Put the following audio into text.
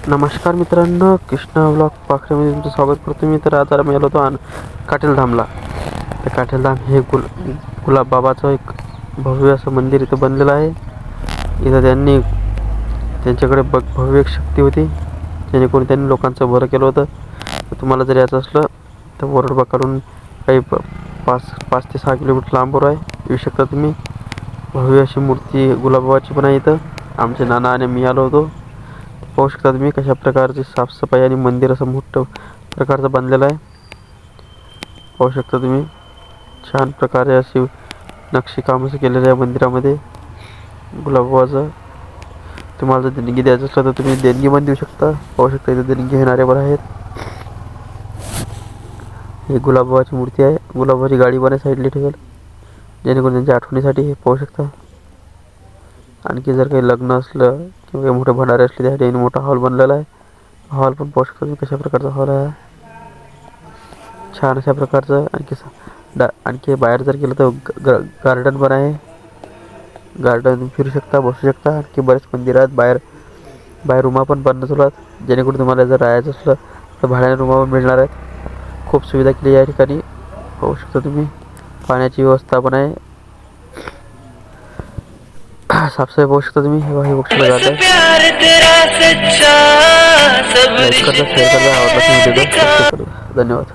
नमस्कार मित्रांनो, कृष्णा ब्लॉग पाखरेमध्ये तुमचं स्वागत करतो मी. तर आता मी आलो होतो काटेलधामला. तर काटेलधाम हे गुलाब बाबाचं एक भव्य असं मंदिर इथं बनलेलं आहे. इथं त्यांच्याकडे भव्य एक शक्ती होती, जेणेकरून त्यांनी लोकांचं बरं केलं होतं. तर तुम्हाला जर यायचं असलं तर वरोडबा काढून काही 5 ते 6 किलोमीटर लांबवर आहे, येऊ शकता तुम्ही. भव्य अशी मूर्ती गुलाबाबाची पण आहे इथं. आमचे नाना आणि मी आलो होतो. पाहू शकता तुम्ही कशा प्रकारची साफसफाई आणि मंदिर असं मोठं प्रकारचं बांधलेलं आहे. पाहू शकता तुम्ही छान प्रकारे अशी नक्षीकाम असं केलेलं आहे मंदिरामध्ये गुलाबाबाचं. तुम्हाला जर देणगी द्यायचं असलं तर तुम्ही देणगी पण देऊ शकता. पाहू शकता इथे देणगी घेणारे पण आहेत. ही गुलाबाबाची मूर्ती आहे. गुलाबाची गाडी पण आहे साईडला ठेवेल, जेणेकरून त्यांच्या आठवणीसाठी. हे पाहू शकता. आणखी जर काही लग्न असलं किंवा काही मोठे भंडारे असले त्यासाठी मोठा हॉल बनलेला आहे. हॉल पण पाहू शकता तुम्ही कशा प्रकारचा हॉल आहे. छान अशा प्रकारचं. आणखी बाहेर जर गेलं तर गार्डन पण आहे. गार्डन फिरू शकता, बसू शकता. आणखी बरेच मंदिर आहेत. बाहेर रूमा पण बांधणं चालू आहेत, जेणेकरून तुम्हाला जर राहायचं असलं तर भाड्याने रूमा पण मिळणार आहेत. खूप सुविधा केली या ठिकाणी. पाहू शकता तुम्ही पाण्याची व्यवस्था पण आहे. साफसफाई पाहू शकता तुम्ही. हे बघू शकता. लाईक करता, शेअर करता, आवडला व्हिडिओ धन्यवाद.